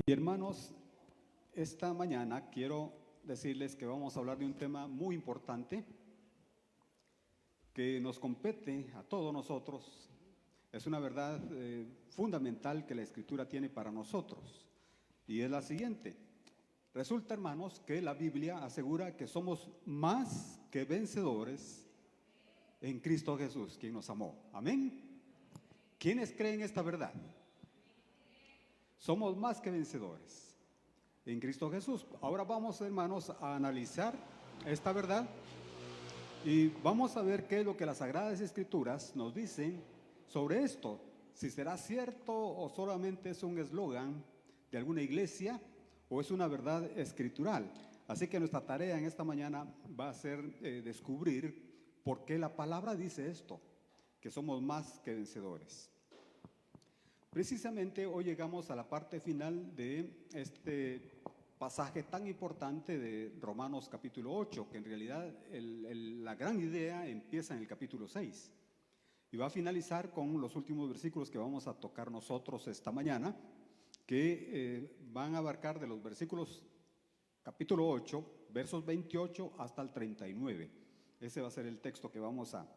Y hermanos, esta mañana quiero decirles que vamos a hablar de un tema muy importante que nos compete a todos nosotros. Es una verdad fundamental que la Escritura tiene para nosotros. Y es la siguiente. Resulta, hermanos, que la Biblia asegura que somos más que vencedores en Cristo Jesús, quien nos amó. Amén. ¿Quiénes creen esta verdad? Somos más que vencedores en Cristo Jesús. Ahora vamos, hermanos, a analizar esta verdad y vamos a ver qué es lo que las Sagradas Escrituras nos dicen sobre esto. Si será cierto o solamente es un eslogan de alguna iglesia o es una verdad escritural. Así que nuestra tarea en esta mañana va a ser descubrir por qué la palabra dice esto, que somos más que vencedores. Precisamente hoy llegamos a la parte final de este pasaje tan importante de Romanos capítulo 8, que en realidad la gran idea empieza en el capítulo 6 y va a finalizar con los últimos versículos que vamos a tocar nosotros esta mañana, que van a abarcar de los versículos capítulo 8, versos 28 hasta el 39. Ese va a ser el texto que vamos a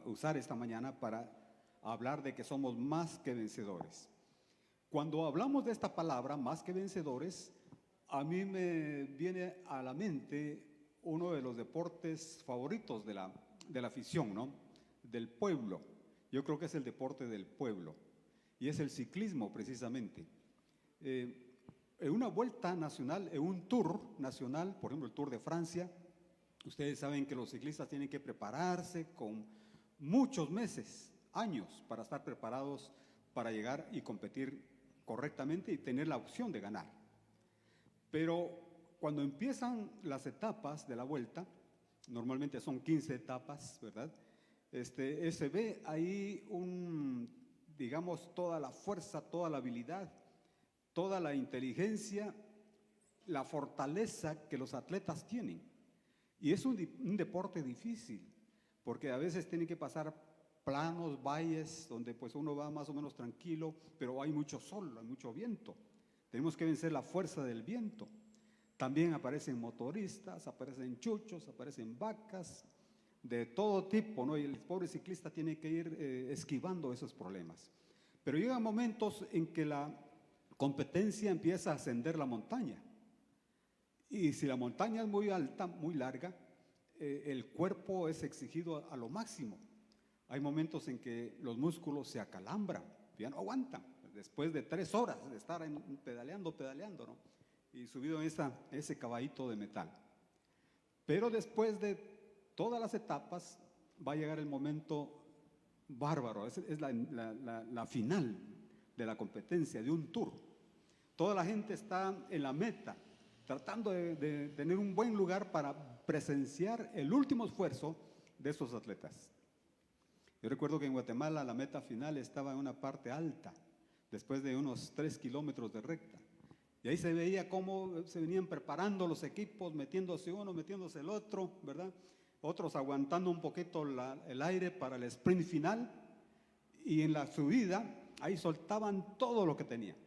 usar esta mañana para hablar de que somos más que vencedores. Cuando hablamos de esta palabra, más que vencedores, a mí me viene a la mente uno de los deportes favoritos de la afición, ¿no? Del pueblo. Yo creo que es el deporte del pueblo y es el ciclismo precisamente. En una vuelta nacional, en un tour nacional, por ejemplo el Tour de Francia, ustedes saben que los ciclistas tienen que prepararse con muchos meses, años, para estar preparados para llegar y competir correctamente y tener la opción de ganar. Pero cuando empiezan las etapas de la vuelta, normalmente son 15 etapas, ¿verdad? Se ve ahí digamos, toda la fuerza, toda la habilidad, toda la inteligencia, la fortaleza que los atletas tienen. Y es un deporte difícil, porque a veces tienen que pasar planos, valles, donde pues uno va más o menos tranquilo, pero hay mucho sol, hay mucho viento. Tenemos que vencer la fuerza del viento. También aparecen motoristas, aparecen chuchos, aparecen vacas, de todo tipo, ¿no? Y el pobre ciclista tiene que ir esquivando esos problemas. Pero llegan momentos en que la competencia empieza a ascender la montaña. Y si la montaña es muy alta, muy larga, el cuerpo es exigido a lo máximo. Hay momentos en que los músculos se acalambran, ya no aguantan, después de 3 horas de estar pedaleando, ¿no? Y subido en ese caballito de metal. Pero después de todas las etapas va a llegar el momento bárbaro, es la final de la competencia, de un tour. Toda la gente está en la meta, tratando de tener un buen lugar para presenciar el último esfuerzo de estos atletas. Yo recuerdo que en Guatemala la meta final estaba en una parte alta, después de unos 3 kilómetros de recta. Y ahí se veía cómo se venían preparando los equipos, metiéndose uno, metiéndose el otro, ¿verdad? Otros aguantando un poquito el aire para el sprint final. Y en la subida, ahí soltaban todo lo que tenían.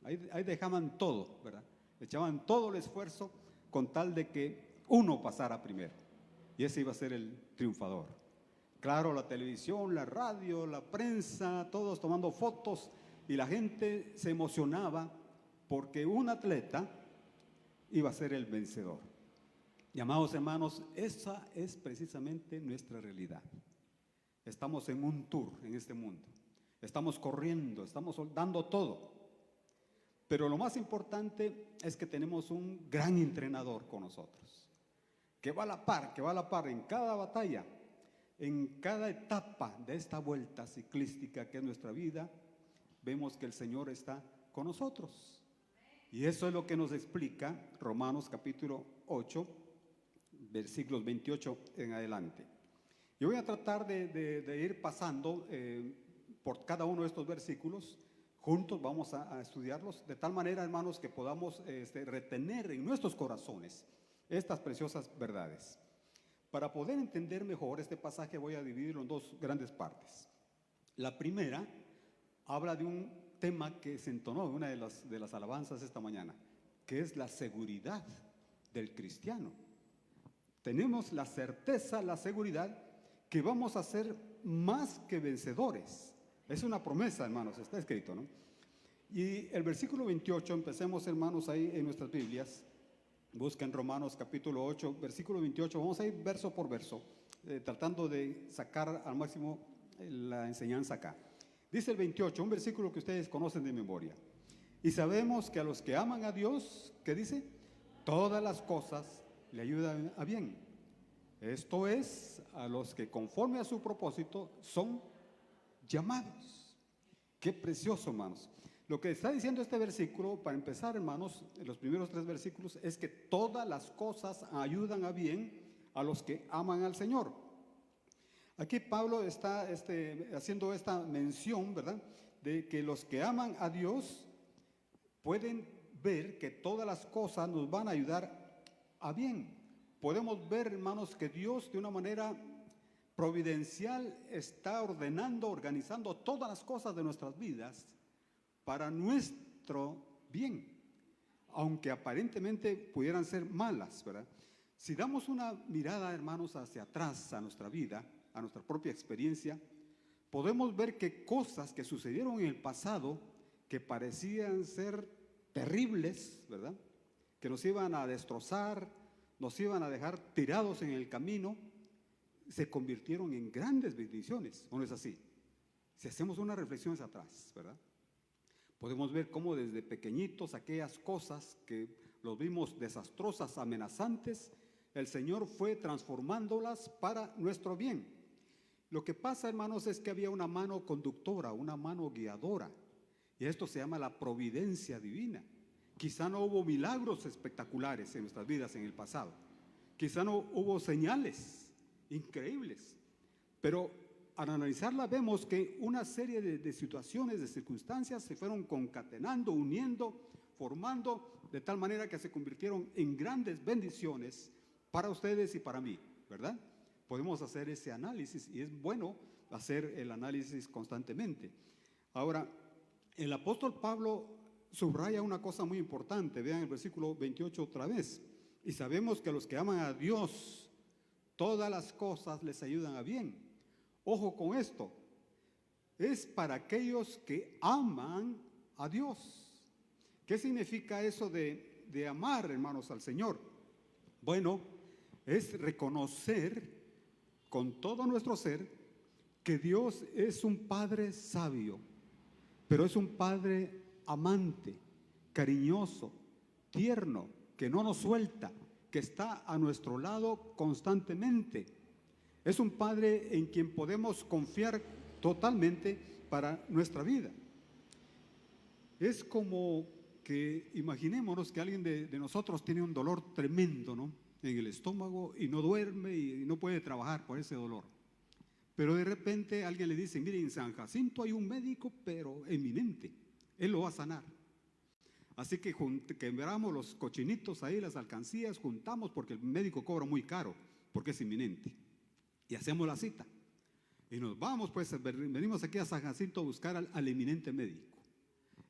Ahí dejaban todo, ¿verdad? Echaban todo el esfuerzo con tal de que uno pasara primero. Y ese iba a ser el triunfador. Claro, la televisión, la radio, la prensa, todos tomando fotos y la gente se emocionaba porque un atleta iba a ser el vencedor. Y amados hermanos, esa es precisamente nuestra realidad. Estamos en un tour en este mundo. Estamos corriendo, estamos dando todo. Pero lo más importante es que tenemos un gran entrenador con nosotros, que va a la par en cada batalla. En cada etapa de esta vuelta ciclística que es nuestra vida, vemos que el Señor está con nosotros. Y eso es lo que nos explica Romanos capítulo 8, versículos 28 en adelante. Yo voy a tratar de ir pasando por cada uno de estos versículos. Juntos vamos a estudiarlos de tal manera, hermanos, que podamos retener en nuestros corazones estas preciosas verdades. Para poder entender mejor este pasaje voy a dividirlo en 2 grandes partes. La primera habla de un tema que se entonó en una de las alabanzas esta mañana, que es la seguridad del cristiano. Tenemos la certeza, la seguridad que vamos a ser más que vencedores. Es una promesa, hermanos, está escrito, ¿no? Y el versículo 28, empecemos, hermanos, ahí en nuestras Biblias. Busquen Romanos capítulo 8, versículo 28. Vamos a ir verso por verso, tratando de sacar al máximo la enseñanza acá. Dice el 28, un versículo que ustedes conocen de memoria. Y sabemos que a los que aman a Dios, ¿qué dice? Todas las cosas le ayudan a bien. Esto es, a los que conforme a su propósito son llamados. Qué precioso, hermanos. Lo que está diciendo este versículo, para empezar, hermanos, en los primeros 3 versículos, es que todas las cosas ayudan a bien a los que aman al Señor. Aquí Pablo está haciendo esta mención, ¿verdad?, de que los que aman a Dios pueden ver que todas las cosas nos van a ayudar a bien. Podemos ver, hermanos, que Dios de una manera providencial está ordenando, organizando todas las cosas de nuestras vidas para nuestro bien, aunque aparentemente pudieran ser malas, ¿verdad? Si damos una mirada, hermanos, hacia atrás a nuestra vida, a nuestra propia experiencia, podemos ver que cosas que sucedieron en el pasado, que parecían ser terribles, ¿verdad?, que nos iban a destrozar, nos iban a dejar tirados en el camino, se convirtieron en grandes bendiciones, ¿o no es así? Si hacemos una reflexión hacia atrás, ¿verdad?, podemos ver cómo desde pequeñitos aquellas cosas que los vimos desastrosas, amenazantes, el Señor fue transformándolas para nuestro bien. Lo que pasa, hermanos, es que había una mano conductora, una mano guiadora, y esto se llama la providencia divina. Quizá no hubo milagros espectaculares en nuestras vidas en el pasado, quizá no hubo señales increíbles, pero al analizarla vemos que una serie de situaciones, de circunstancias se fueron concatenando, uniendo, formando, de tal manera que se convirtieron en grandes bendiciones para ustedes y para mí, ¿verdad? Podemos hacer ese análisis y es bueno hacer el análisis constantemente. Ahora, el apóstol Pablo subraya una cosa muy importante. Vean el versículo 28 otra vez. Y sabemos que a los que aman a Dios, todas las cosas les ayudan a bien. Ojo con esto, es para aquellos que aman a Dios. ¿Qué significa eso de amar, hermanos, al Señor? Bueno, es reconocer con todo nuestro ser que Dios es un Padre sabio, pero es un Padre amante, cariñoso, tierno, que no nos suelta, que está a nuestro lado constantemente. Es un Padre en quien podemos confiar totalmente para nuestra vida. Es como que imaginémonos que alguien de nosotros tiene un dolor tremendo, ¿no?, en el estómago y no duerme y no puede trabajar por ese dolor. Pero de repente alguien le dice, mire, en San Jacinto hay un médico, pero eminente, él lo va a sanar. Así que quebramos los cochinitos ahí, las alcancías, juntamos porque el médico cobra muy caro, porque es inminente. Y hacemos la cita. Y nos vamos, pues, venimos aquí a San Jacinto a buscar al eminente médico.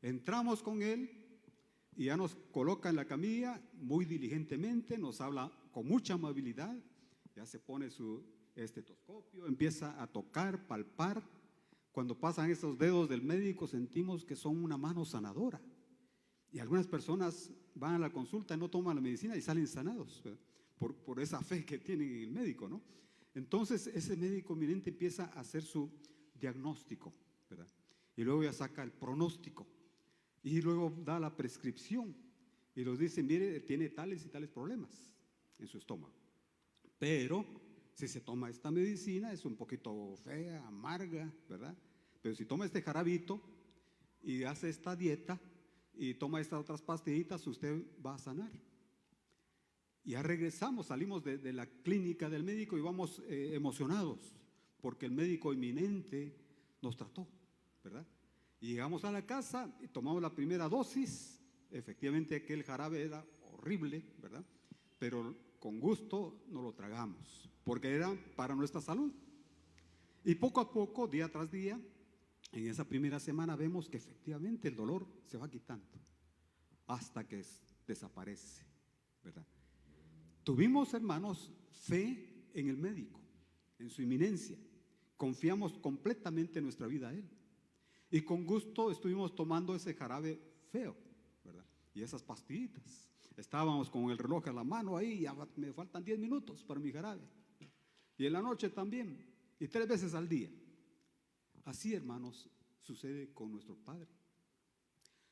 Entramos con él y ya nos coloca en la camilla muy diligentemente, nos habla con mucha amabilidad, ya se pone su estetoscopio, empieza a tocar, palpar. Cuando pasan esos dedos del médico sentimos que son una mano sanadora. Y algunas personas van a la consulta y no toman la medicina y salen sanados, ¿verdad?, por esa fe que tienen en el médico, ¿no? Entonces ese médico eminente empieza a hacer su diagnóstico, ¿verdad?, y luego ya saca el pronóstico y luego da la prescripción y nos dice, mire, tiene tales y tales problemas en su estómago, pero si se toma esta medicina es un poquito fea, amarga, ¿verdad?, pero si toma este jarabito y hace esta dieta y toma estas otras pastillitas, usted va a sanar. Ya regresamos, salimos de la clínica del médico y vamos emocionados porque el médico eminente nos trató, ¿verdad? Y llegamos a la casa y tomamos la primera dosis. Efectivamente aquel jarabe era horrible, ¿verdad?, pero con gusto nos lo tragamos porque era para nuestra salud. Y poco a poco, día tras día, En esa primera semana vemos que efectivamente el dolor se va quitando hasta que desaparece, ¿verdad? Tuvimos, hermanos, fe en el médico, en su inminencia. Confiamos completamente nuestra vida a él. Y con gusto estuvimos tomando ese jarabe feo, ¿verdad? Y esas pastillitas. Estábamos con el reloj a la mano ahí, ya me faltan 10 minutos para mi jarabe. Y en la noche también, y 3 veces al día. Así, hermanos, sucede con nuestro Padre.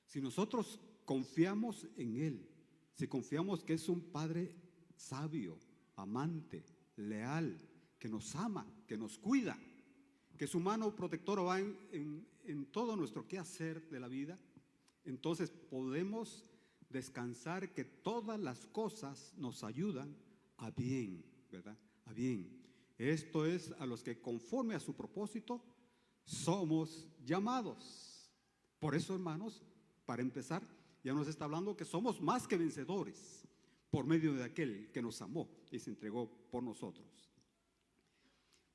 Si nosotros confiamos en Él, si confiamos que es un Padre sabio, amante, leal, que nos ama, que nos cuida, que su mano protectora va en todo nuestro quehacer de la vida, entonces podemos descansar que todas las cosas nos ayudan a bien, ¿verdad? A bien. Esto es a los que conforme a su propósito somos llamados. Por eso, hermanos, para empezar, ya nos está hablando que somos más que vencedores por medio de aquel que nos amó y se entregó por nosotros.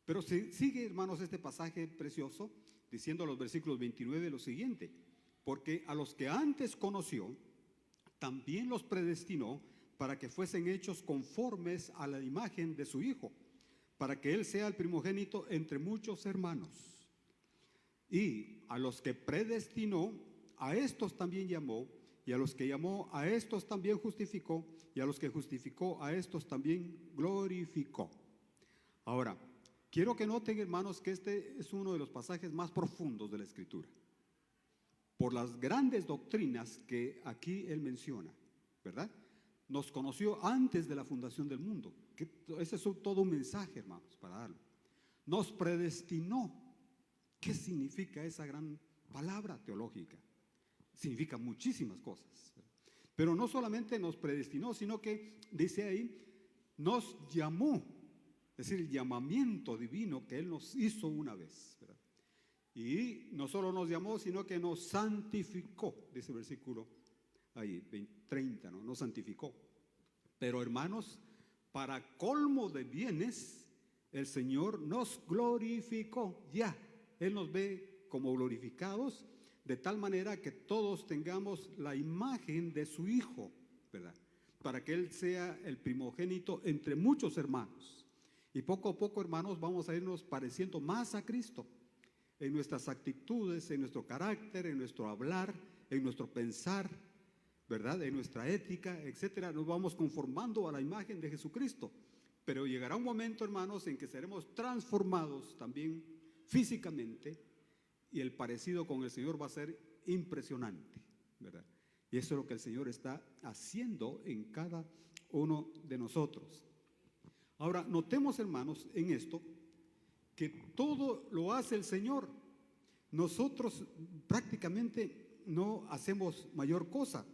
Pero sigue, hermanos, este pasaje precioso diciendo a los versículos 29 lo siguiente: porque a los que antes conoció, también los predestinó para que fuesen hechos conformes a la imagen de su Hijo, para que Él sea el primogénito entre muchos hermanos. Y a los que predestinó, a estos también llamó, y a los que llamó, a estos también justificó, y a los que justificó, a estos también glorificó. Ahora, quiero que noten, hermanos, que este es uno de los pasajes más profundos de la Escritura, por las grandes doctrinas que aquí él menciona, ¿verdad? Nos conoció antes de la fundación del mundo. Ese es todo un mensaje, hermanos, para darlo. Nos predestinó. ¿Qué significa esa gran palabra teológica? Significa muchísimas cosas. Pero no solamente nos predestinó, sino que dice ahí, nos llamó. Es decir, el llamamiento divino que Él nos hizo una vez, ¿verdad? Y no solo nos llamó, sino que nos santificó, dice el versículo ahí, 30, ¿no? Nos santificó. Pero, hermanos, para colmo de bienes, el Señor nos glorificó. Ya, Él nos ve como glorificados, de tal manera que todos tengamos la imagen de su Hijo, ¿verdad? Para que Él sea el primogénito entre muchos hermanos. Y poco a poco, hermanos, vamos a irnos pareciendo más a Cristo en nuestras actitudes, en nuestro carácter, en nuestro hablar, en nuestro pensar, ¿verdad? En nuestra ética, etcétera. Nos vamos conformando a la imagen de Jesucristo. Pero llegará un momento, hermanos, en que seremos transformados también físicamente, y el parecido con el Señor va a ser impresionante, ¿verdad? Y eso es lo que el Señor está haciendo en cada uno de nosotros. Ahora, notemos, hermanos, en esto, que todo lo hace el Señor. Nosotros prácticamente no hacemos mayor cosa,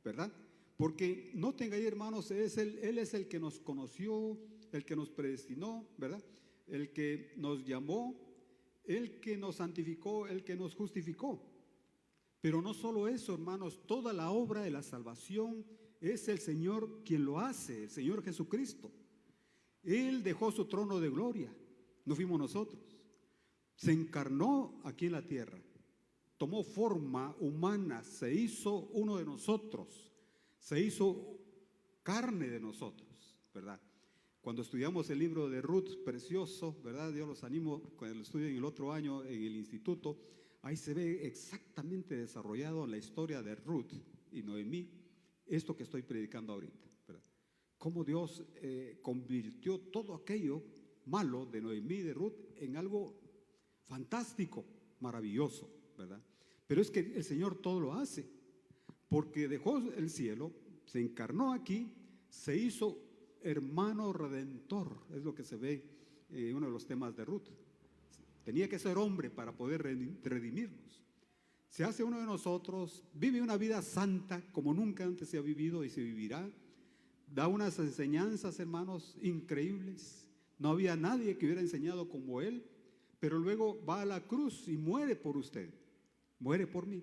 ¿verdad? Porque noten ahí, hermanos, Él es el que nos conoció, el que nos predestinó, ¿verdad? El que nos llamó, el que nos santificó, el que nos justificó. Pero no solo eso, hermanos, toda la obra de la salvación es el Señor quien lo hace, el Señor Jesucristo. Él dejó su trono de gloria, no fuimos nosotros. Se encarnó aquí en la tierra, tomó forma humana, se hizo uno de nosotros, se hizo carne de nosotros, ¿verdad? Cuando estudiamos el libro de Ruth, precioso, ¿verdad? Yo los animo, cuando lo estudien el otro año en el instituto, ahí se ve exactamente desarrollado la historia de Ruth y Noemí, esto que estoy predicando ahorita, ¿verdad? Cómo Dios convirtió todo aquello malo de Noemí y de Ruth en algo fantástico, maravilloso, ¿verdad? Pero es que el Señor todo lo hace, porque dejó el cielo, se encarnó aquí, se hizo hermano redentor, es lo que se ve en uno de los temas de Ruth. Tenía que ser hombre para poder redimirnos. Se hace uno de nosotros, vive una vida santa como nunca antes se ha vivido y se vivirá. Da unas enseñanzas, hermanos, increíbles. No había nadie que hubiera enseñado como él, pero luego va a la cruz y muere por usted, muere por mí.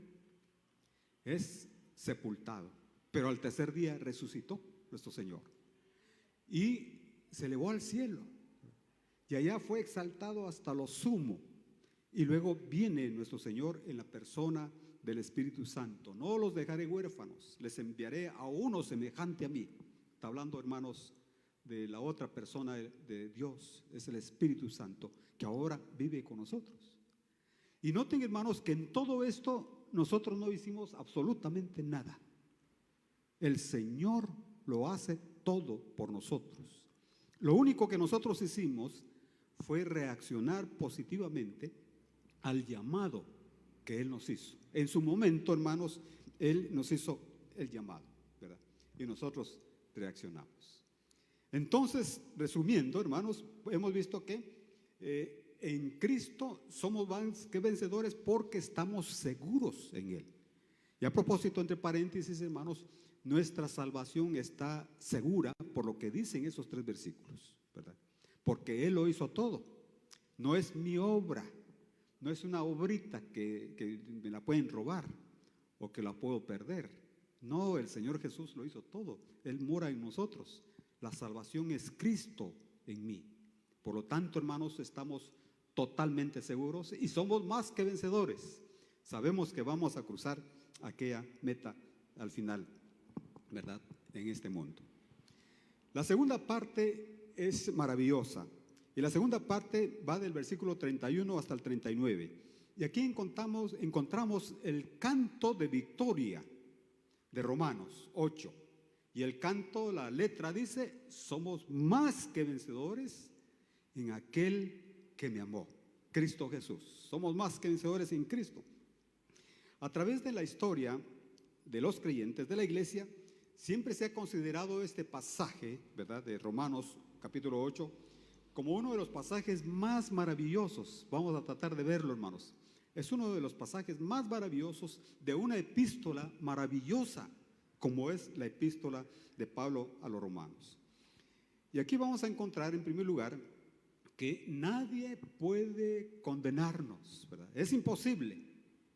Es sepultado, pero al tercer día resucitó nuestro Señor y se elevó al cielo y allá fue exaltado hasta lo sumo Y luego viene nuestro Señor en la persona del Espíritu Santo. No los dejaré huérfanos, les enviaré a uno semejante a mí. Está hablando, hermanos, de la otra persona de Dios, es el Espíritu Santo, que ahora vive con nosotros. Y noten, hermanos, que en todo esto nosotros no hicimos absolutamente nada. El Señor lo hace todo por nosotros. Lo único que nosotros hicimos fue reaccionar positivamente al llamado que Él nos hizo. En su momento, hermanos, Él nos hizo el llamado, ¿verdad? Y nosotros reaccionamos. Entonces, resumiendo, hermanos, hemos visto que en Cristo somos más que vencedores porque estamos seguros en Él. Y a propósito, entre paréntesis, hermanos, nuestra salvación está segura por lo que dicen esos 3 versículos, ¿verdad? Porque Él lo hizo todo. No es mi obra, no es una obrita que me la pueden robar o que la puedo perder. No, el Señor Jesús lo hizo todo. Él mora en nosotros. La salvación es Cristo en mí. Por lo tanto, hermanos, estamos totalmente seguros y somos más que vencedores. Sabemos que vamos a cruzar aquella meta al final, ¿verdad? En este mundo. La segunda parte es maravillosa. Y la segunda parte va del versículo 31 hasta el 39. Y aquí encontramos el canto de victoria de Romanos 8. Y el canto, la letra dice: somos más que vencedores en aquel que me amó, Cristo Jesús. Somos más que vencedores en Cristo. A través de la historia de los creyentes de la iglesia, siempre se ha considerado este pasaje, ¿verdad?, de Romanos capítulo 8, como uno de los pasajes más maravillosos. Vamos a tratar de verlo, hermanos. Es uno de los pasajes más maravillosos de una epístola maravillosa, como es la epístola de Pablo a los romanos. Y aquí vamos a encontrar, en primer lugar, que nadie puede condenarnos, ¿verdad? Es imposible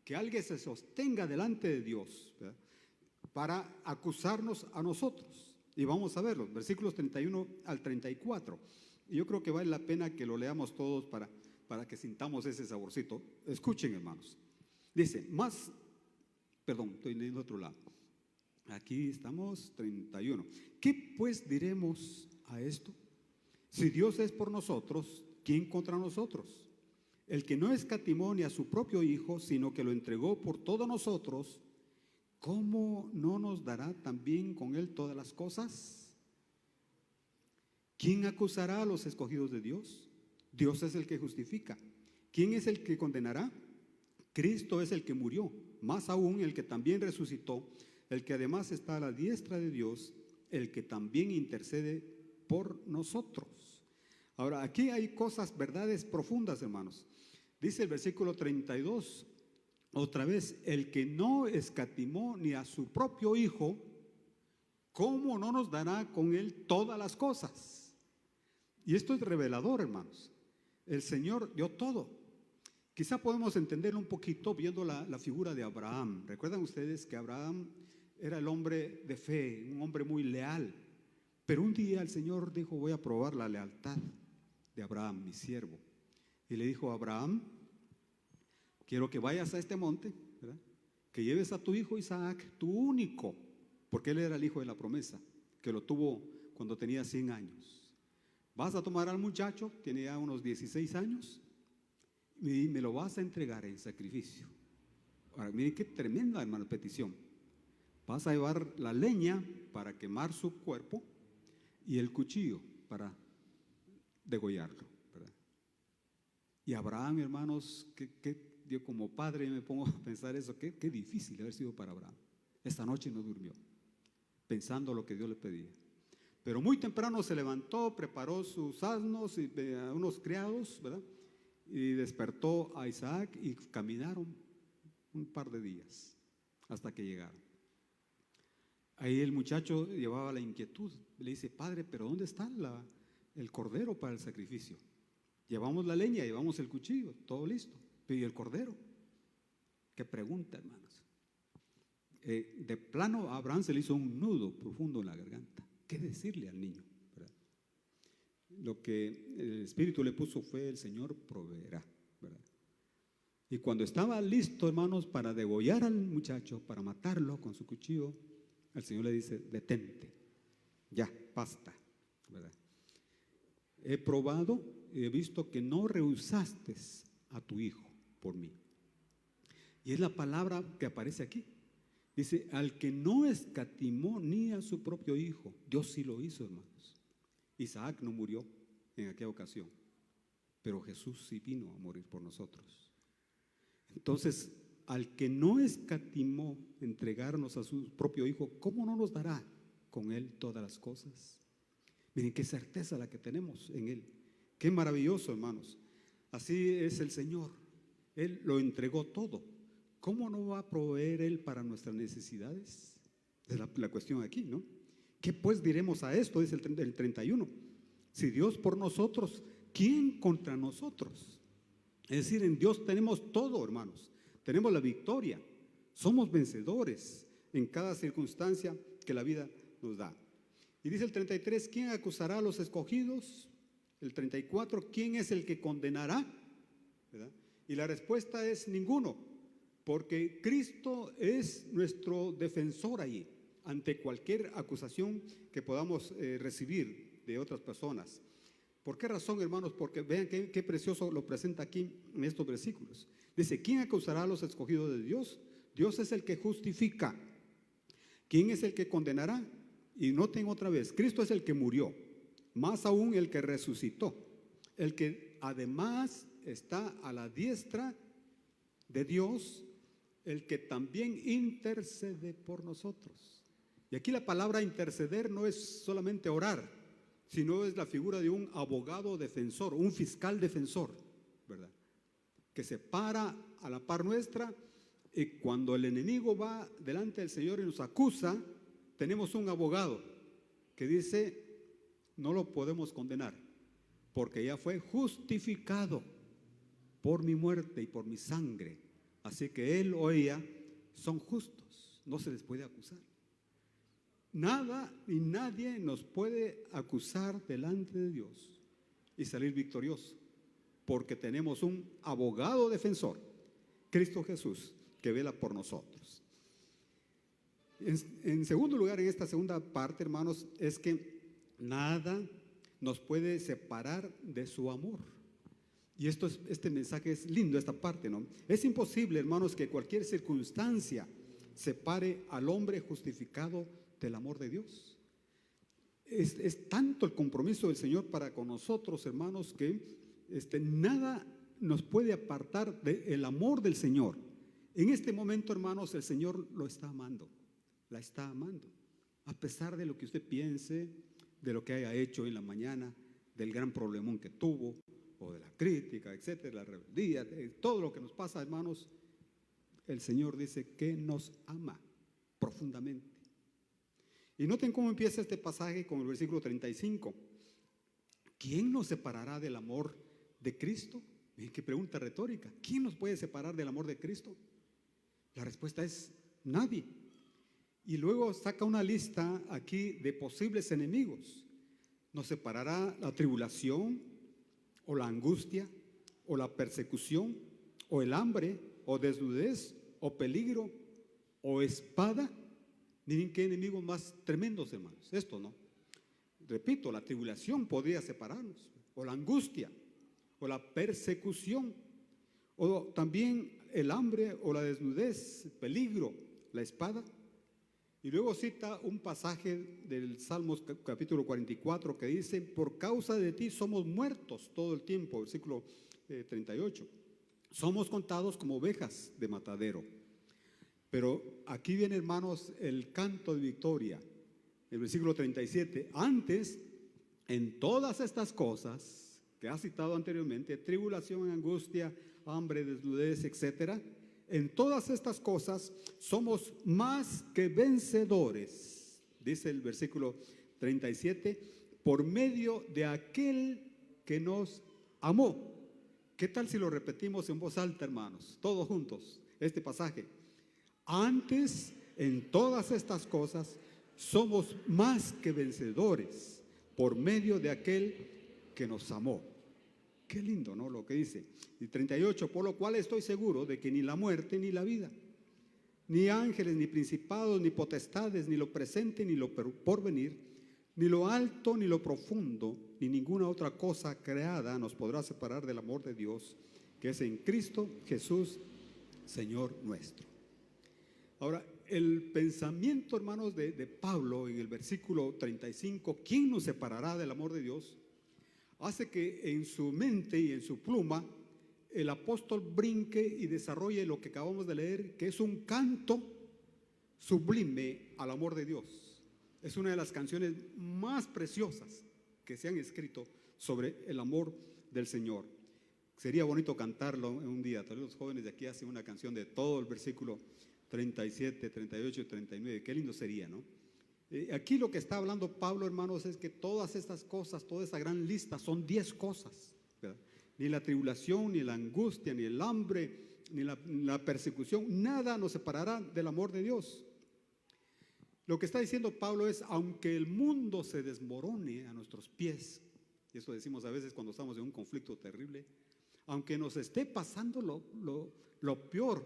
que alguien se sostenga delante de Dios, ¿verdad?, para acusarnos a nosotros. Y vamos a verlo, versículos 31 al 34. Y yo creo que vale la pena que lo leamos todos para que sintamos ese saborcito. Escuchen, hermanos. Dice, estoy leyendo otro lado. Aquí estamos, 31. ¿Qué pues diremos a esto? Si Dios es por nosotros, ¿quién contra nosotros? El que no escatimó ni a su propio Hijo, sino que lo entregó por todos nosotros, ¿cómo no nos dará también con Él todas las cosas? ¿Quién acusará a los escogidos de Dios? Dios es el que justifica. ¿Quién es el que condenará? Cristo es el que murió, más aún el que también resucitó, el que además está a la diestra de Dios, el que también intercede por nosotros. Ahora, aquí hay cosas, verdades profundas, hermanos. Dice el versículo 32, otra vez, el que no escatimó ni a su propio Hijo, ¿cómo no nos dará con Él todas las cosas? Y esto es revelador, hermanos. El Señor dio todo. Quizá podemos entenderlo un poquito viendo la figura de Abraham. ¿Recuerdan ustedes que Abraham era el hombre de fe, un hombre muy leal? Pero un día el Señor dijo: voy a probar la lealtad de Abraham, mi siervo. Y le dijo a Abraham: quiero que vayas a este monte, ¿verdad?, que lleves a tu hijo Isaac, tu único, porque él era el hijo de la promesa, que lo tuvo cuando tenía 100 años. Vas a tomar al muchacho, tiene ya unos 16 años, y me lo vas a entregar en sacrificio. Ahora, miren qué tremenda, hermano, petición. Vas a llevar la leña para quemar su cuerpo y el cuchillo para degollarlo, ¿verdad? Y Abraham, hermanos, yo como padre me pongo a pensar eso, qué difícil haber sido para Abraham. Esta noche no durmió, pensando lo que Dios le pedía. Pero muy temprano se levantó, preparó sus asnos y a unos criados, ¿verdad?, y despertó a Isaac y caminaron un par de días hasta que llegaron. Ahí el muchacho llevaba la inquietud, le dice: padre, pero ¿dónde está el cordero para el sacrificio? Llevamos la leña, llevamos el cuchillo, todo listo, pero ¿y el cordero? Qué pregunta, hermanos. De plano a Abraham se le hizo un nudo profundo en la garganta. ¿Qué decirle al niño? ¿Verdad? Lo que el Espíritu le puso fue: el Señor proveerá, ¿verdad? Y cuando estaba listo, hermanos, para degollar al muchacho, para matarlo con su cuchillo, el Señor le dice: detente, ya, basta, ¿verdad? He probado y he visto que no rehusaste a tu hijo por mí. Y es la palabra que aparece aquí. Dice: al que no escatimó ni a su propio hijo. Dios sí lo hizo, hermanos. Isaac no murió en aquella ocasión, pero Jesús sí vino a morir por nosotros. Entonces, al que no escatimó entregarnos a su propio hijo, ¿cómo no nos dará con él todas las cosas? Miren qué certeza la que tenemos en él. Qué maravilloso, hermanos. Así es el Señor. Él lo entregó todo. ¿Cómo no va a proveer Él para nuestras necesidades? Es la cuestión aquí, ¿no? ¿Qué pues diremos a esto? Dice el 31. Si Dios por nosotros, ¿quién contra nosotros? Es decir, en Dios tenemos todo, hermanos. Tenemos la victoria. Somos vencedores en cada circunstancia que la vida nos da. Y dice el 33, ¿quién acusará a los escogidos? El 34, ¿quién es el que condenará? ¿Verdad? Y la respuesta es ninguno, porque Cristo es nuestro defensor allí, ante cualquier acusación que podamos recibir de otras personas. ¿Por qué razón, hermanos? Porque vean qué precioso lo presenta aquí en estos versículos. Dice: ¿quién acusará a los escogidos de Dios? Dios es el que justifica. ¿Quién es el que condenará? Y noten otra vez, Cristo es el que murió, más aún el que resucitó, el que además está a la diestra de Dios, el que también intercede por nosotros. Y aquí la palabra interceder no es solamente orar, sino es la figura de un abogado defensor, un fiscal defensor, ¿verdad? Que se para a la par nuestra, y cuando el enemigo va delante del Señor y nos acusa, tenemos un abogado que dice: no lo podemos condenar, porque ya fue justificado por mi muerte y por mi sangre. Así que él o ella son justos, no se les puede acusar. Nada ni nadie nos puede acusar delante de Dios y salir victorioso, porque tenemos un abogado defensor, Cristo Jesús, que vela por nosotros. En segundo lugar, en esta segunda parte, hermanos, es que nada nos puede separar de su amor. Y este mensaje es lindo, esta parte, ¿no? Es imposible, hermanos, que cualquier circunstancia separe al hombre justificado del amor de Dios. Es tanto el compromiso del Señor para con nosotros, hermanos, que nada nos puede apartar del amor del Señor. En este momento, hermanos, el Señor lo está amando, la está amando, a pesar de lo que usted piense, de lo que haya hecho en la mañana, del gran problemón que tuvo, o de la crítica, etcétera, la rebeldía, de todo lo que nos pasa, hermanos. El Señor dice que nos ama profundamente. Y noten cómo empieza este pasaje con el versículo 35. ¿Quién nos separará del amor de Cristo? Miren qué pregunta retórica. ¿Quién nos puede separar del amor de Cristo? La respuesta es nadie. Y luego saca una lista aquí de posibles enemigos. Nos separará la tribulación, o la angustia, o la persecución, o el hambre, o desnudez, o peligro, o espada. Miren qué enemigos más tremendos, hermanos. Esto, ¿no? Repito, la tribulación podría separarnos, o la angustia, o la persecución, o también el hambre, o la desnudez, el peligro, la espada. Y luego cita un pasaje del Salmos capítulo 44 que dice: por causa de ti somos muertos todo el tiempo, versículo 38. Somos contados como ovejas de matadero. Pero aquí viene, hermanos, el canto de victoria, el versículo 37. Antes, en todas estas cosas que ha citado anteriormente, tribulación, angustia, hambre, desnudez, etcétera, en todas estas cosas somos más que vencedores, dice el versículo 37, por medio de aquel que nos amó. ¿Qué tal si lo repetimos en voz alta, hermanos, todos juntos, este pasaje? Antes, en todas estas cosas somos más que vencedores por medio de aquel que nos amó. Qué lindo, ¿no? Lo que dice. Y 38, por lo cual estoy seguro de que ni la muerte ni la vida, ni ángeles, ni principados, ni potestades, ni lo presente, ni lo porvenir, ni lo alto, ni lo profundo, ni ninguna otra cosa creada nos podrá separar del amor de Dios, que es en Cristo Jesús, Señor nuestro. Ahora, el pensamiento, hermanos, de Pablo en el versículo 35, ¿quién nos separará del amor de Dios?, hace que en su mente y en su pluma el apóstol brinque y desarrolle lo que acabamos de leer, que es un canto sublime al amor de Dios. Es una de las canciones más preciosas que se han escrito sobre el amor del Señor. Sería bonito cantarlo en un día. Tal vez los jóvenes de aquí hacen una canción de todo el versículo 37, 38 y 39. Qué lindo sería, ¿no? Aquí lo que está hablando Pablo, hermanos, es que todas estas cosas, toda esa gran lista, son 10 cosas, ¿verdad? Ni la tribulación, ni la angustia, ni el hambre, ni la persecución, nada nos separará del amor de Dios. Lo que está diciendo Pablo es, aunque el mundo se desmorone a nuestros pies, y eso decimos a veces cuando estamos en un conflicto terrible, aunque nos esté pasando lo peor,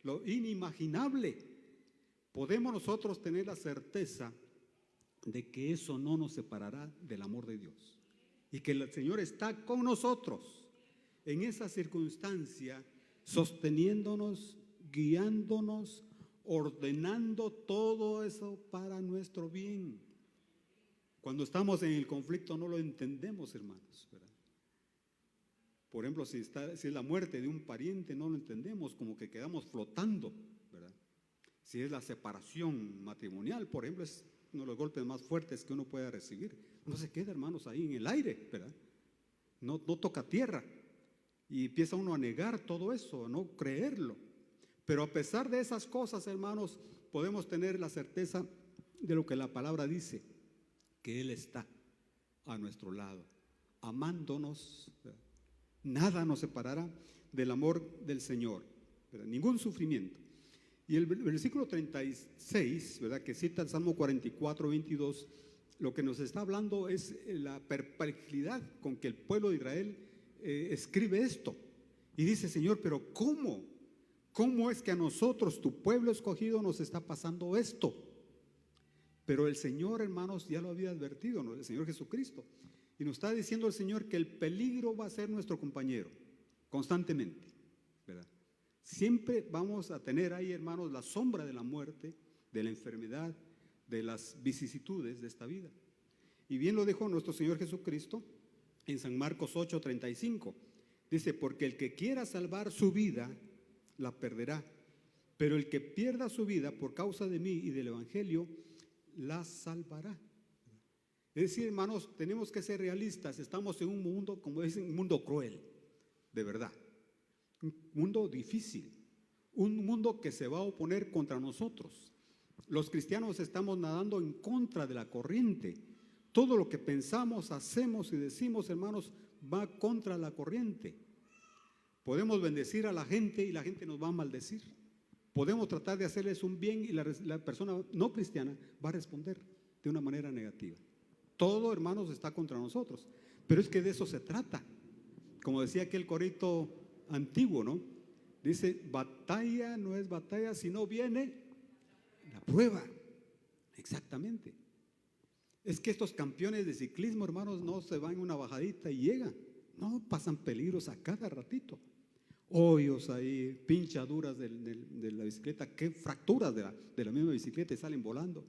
lo inimaginable, podemos nosotros tener la certeza de que eso no nos separará del amor de Dios y que el Señor está con nosotros en esa circunstancia, sosteniéndonos, guiándonos, ordenando todo eso para nuestro bien. Cuando estamos en el conflicto no lo entendemos, hermanos, ¿verdad? Por ejemplo, si es la muerte de un pariente, no lo entendemos, como que quedamos flotando, ¿verdad? Si es la separación matrimonial, por ejemplo, es uno de los golpes más fuertes que uno pueda recibir. No se queda, hermanos, ahí en el aire, ¿verdad? No toca tierra. Y empieza uno a negar todo eso, a no creerlo. Pero a pesar de esas cosas, hermanos, podemos tener la certeza de lo que la palabra dice, que Él está a nuestro lado, amándonos, ¿verdad? Nada nos separará del amor del Señor, ¿verdad? Ningún sufrimiento. Y el versículo 36, ¿verdad?, que cita el Salmo 44, 22, lo que nos está hablando es la perplejidad con que el pueblo de Israel escribe esto. Y dice, Señor, pero ¿cómo? ¿Cómo es que a nosotros, tu pueblo escogido, nos está pasando esto? Pero el Señor, hermanos, ya lo había advertido, ¿no?, el Señor Jesucristo. Y nos está diciendo el Señor que el peligro va a ser nuestro compañero, constantemente, ¿verdad? Siempre vamos a tener ahí, hermanos, la sombra de la muerte, de la enfermedad, de las vicisitudes de esta vida. Y bien lo dijo nuestro Señor Jesucristo en San Marcos 8:35. Dice, porque el que quiera salvar su vida, la perderá. Pero el que pierda su vida por causa de mí y del Evangelio, la salvará. Es decir, hermanos, tenemos que ser realistas. Estamos en un mundo, como dicen, un mundo cruel, de verdad. Un mundo difícil, un mundo que se va a oponer contra nosotros. Los cristianos estamos nadando en contra de la corriente. Todo lo que pensamos, hacemos y decimos, hermanos, va contra la corriente. Podemos bendecir a la gente y la gente nos va a maldecir. Podemos tratar de hacerles un bien y la persona no cristiana va a responder de una manera negativa. Todo, hermanos, está contra nosotros. Pero es que de eso se trata. Como decía aquel corito antiguo, ¿no? Dice, batalla no es batalla, sino viene la prueba. Exactamente. Es que estos campeones de ciclismo, hermanos, no se van en una bajadita y llegan. No, pasan peligros a cada ratito. Hoyos ahí, pinchaduras de la bicicleta, que fracturas de la misma bicicleta y salen volando.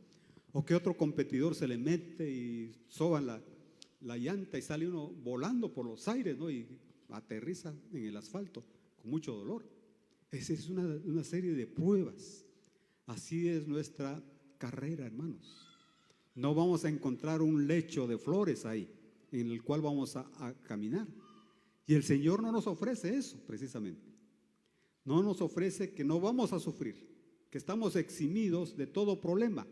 O que otro competidor se le mete y soban la llanta y sale uno volando por los aires, ¿no? Y aterriza en el asfalto con mucho dolor. Esa es una serie de pruebas. Así es nuestra carrera, hermanos. No vamos a encontrar un lecho de flores ahí en el cual vamos a caminar. Y el Señor no nos ofrece eso, precisamente. No nos ofrece que no vamos a sufrir, que estamos eximidos de todo problema.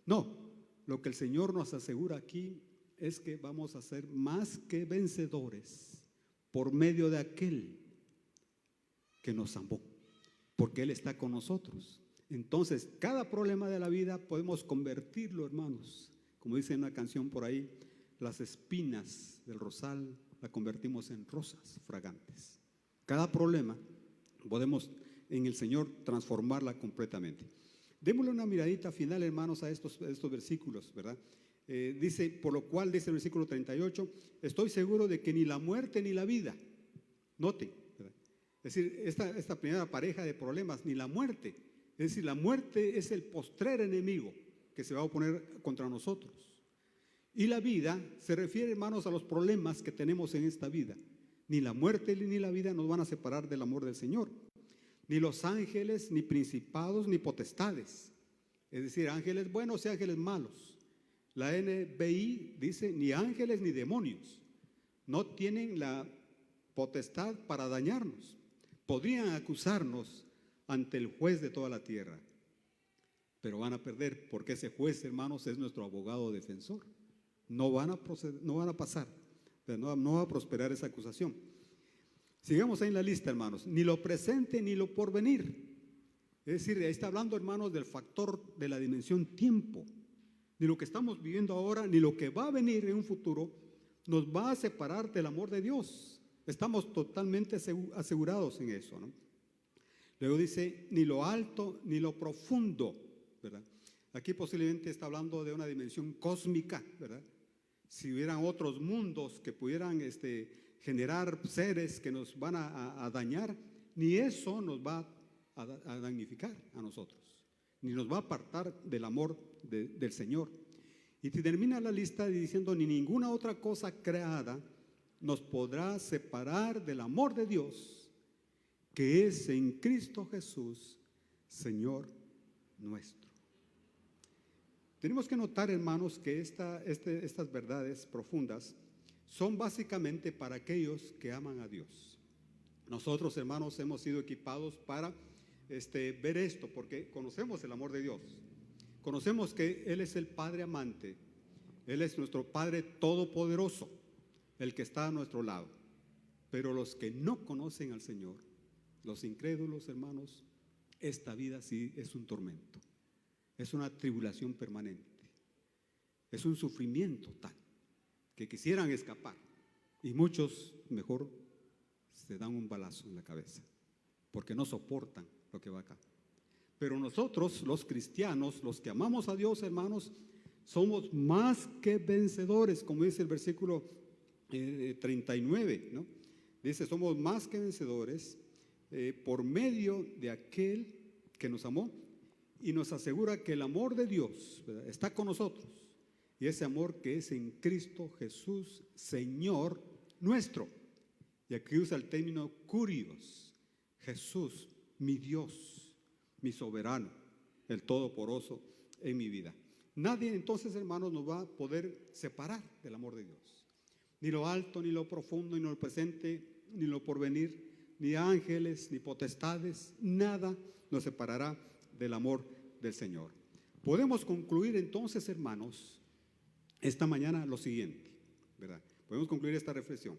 No, lo que el Señor nos asegura aquí es que vamos a ser más que vencedores por medio de aquel que nos amó, porque Él está con nosotros. Entonces, cada problema de la vida podemos convertirlo, hermanos, como dice una canción por ahí, las espinas del rosal la convertimos en rosas fragantes. Cada problema podemos en el Señor transformarla completamente. Démosle una miradita final, hermanos, a estos versículos, ¿verdad? Dice, por lo cual, dice el versículo 38, estoy seguro de que ni la muerte ni la vida, noten, ¿verdad? Es decir, esta primera pareja de problemas, ni la muerte, es decir, la muerte es el postrer enemigo que se va a oponer contra nosotros. Y la vida se refiere, hermanos, a los problemas que tenemos en esta vida. Ni la muerte ni la vida nos van a separar del amor del Señor. Ni los ángeles, ni principados, ni potestades. Es decir, ángeles buenos y ángeles malos. La NBI dice, ni ángeles ni demonios. No tienen la potestad para dañarnos. Podrían acusarnos ante el juez de toda la tierra. Pero van a perder, porque ese juez, hermanos, es nuestro abogado defensor. No van a pasar, no va a prosperar esa acusación. Sigamos ahí en la lista, hermanos. Ni lo presente ni lo porvenir. Es decir, ahí está hablando, hermanos, del factor de la dimensión tiempo. Ni lo que estamos viviendo ahora, ni lo que va a venir en un futuro, nos va a separar del amor de Dios. Estamos totalmente asegurados en eso, ¿no? Luego dice, ni lo alto ni lo profundo, ¿verdad? Aquí posiblemente está hablando de una dimensión cósmica, ¿verdad? Si hubieran otros mundos que pudieran generar seres que nos van a dañar, ni eso nos va a damnificar a nosotros, ni nos va a apartar del amor del Señor. Y termina la lista diciendo, ni ninguna otra cosa creada nos podrá separar del amor de Dios, que es en Cristo Jesús, Señor nuestro. Tenemos que notar, hermanos, que estas verdades profundas son básicamente para aquellos que aman a Dios. Nosotros, hermanos, hemos sido equipados para ver esto, porque conocemos el amor de Dios. Conocemos que Él es el Padre amante, Él es nuestro Padre todopoderoso, el que está a nuestro lado. Pero los que no conocen al Señor, los incrédulos, hermanos, esta vida sí es un tormento. Es una tribulación permanente. Es un sufrimiento tal que quisieran escapar. Y muchos mejor se dan un balazo en la cabeza porque no soportan lo que va acá. Pero nosotros, los cristianos, los que amamos a Dios, hermanos, somos más que vencedores, como dice el versículo 39, ¿no? Dice, somos más que vencedores por medio de aquel que nos amó y nos asegura que el amor de Dios, ¿verdad?, está con nosotros, y ese amor que es en Cristo Jesús, Señor nuestro. Y aquí usa el término kurios, Jesús, mi Dios, mi soberano, el todopoderoso en mi vida. Nadie entonces, hermanos, nos va a poder separar del amor de Dios. Ni lo alto, ni lo profundo, ni lo presente, ni lo porvenir, ni ángeles, ni potestades, nada nos separará del amor del Señor. Podemos concluir entonces, hermanos, esta mañana lo siguiente, ¿verdad? Podemos concluir esta reflexión,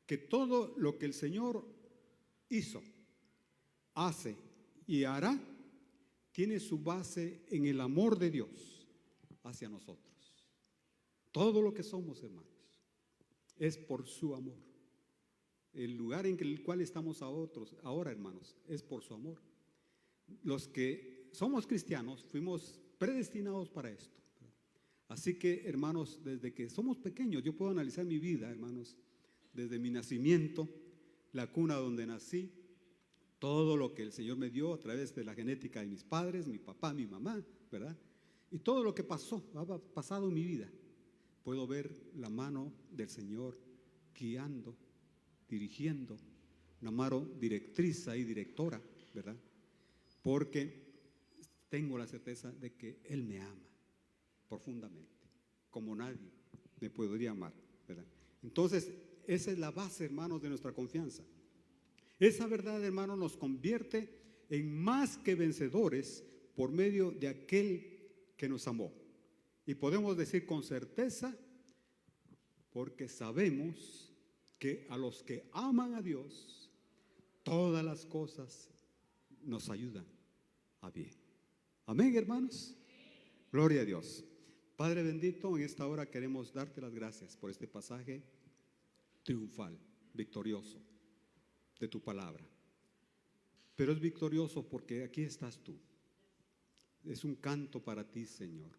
que todo lo que el Señor hizo, hace y hará, tiene su base en el amor de Dios hacia nosotros. Todo lo que somos, hermanos, es por su amor. El lugar en el cual estamos ahora, hermanos, es por su amor. Los que somos cristianos fuimos predestinados para esto. Así que, hermanos, desde que somos pequeños, yo puedo analizar mi vida, hermanos, desde mi nacimiento, la cuna donde nací, todo lo que el Señor me dio a través de la genética de mis padres, mi papá, mi mamá, ¿verdad? Y todo lo que ha pasado en mi vida, puedo ver la mano del Señor guiando, dirigiendo, una mano directriz y directora, ¿verdad? Porque tengo la certeza de que Él me ama profundamente, como nadie me podría amar, ¿verdad? Entonces, esa es la base, hermanos, de nuestra confianza. Esa verdad, hermanos, nos convierte en más que vencedores por medio de aquel que nos amó. Y podemos decir con certeza, porque sabemos que a los que aman a Dios, todas las cosas nos ayudan a bien. Amén, hermanos. Gloria a Dios. Padre bendito, en esta hora queremos darte las gracias por este pasaje triunfal, victorioso de tu palabra. Pero es victorioso porque aquí estás tú. Es un canto para ti, Señor.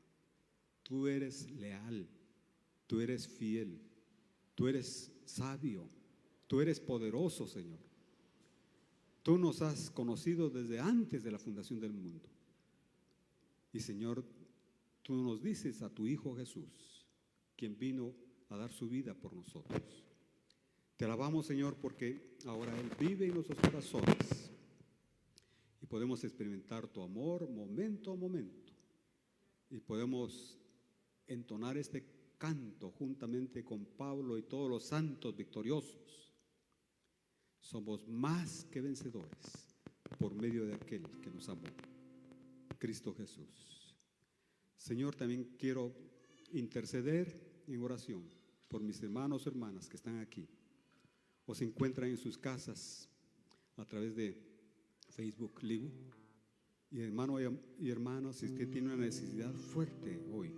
Tú eres leal, tú eres fiel, tú eres sabio, tú eres poderoso, Señor. Tú nos has conocido desde antes de la fundación del mundo. Y, Señor, tú nos dices a tu Hijo Jesús, quien vino a dar su vida por nosotros. Te alabamos, Señor, porque ahora Él vive en nuestros corazones y podemos experimentar tu amor momento a momento y podemos entonar este canto juntamente con Pablo y todos los santos victoriosos. Somos más que vencedores por medio de aquel que nos amó, Cristo Jesús. Señor, también quiero interceder en oración por mis hermanos y hermanas que están aquí o se encuentran en sus casas a través de Facebook Live. Y hermano y hermanos, si usted tiene una necesidad fuerte hoy,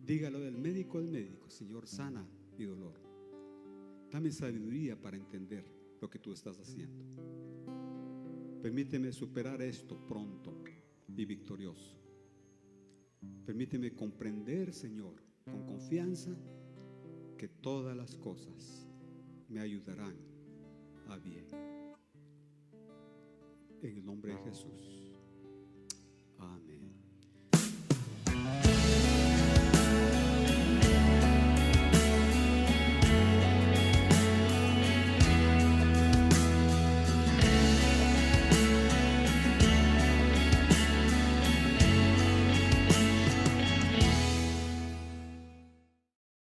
dígalo del médico Señor, sana mi dolor. Dame sabiduría para entender lo que tú estás haciendo. Permíteme superar esto pronto y victorioso. Permíteme comprender, Señor, con confianza, que todas las cosas me ayudarán a bien. En el nombre de Jesús.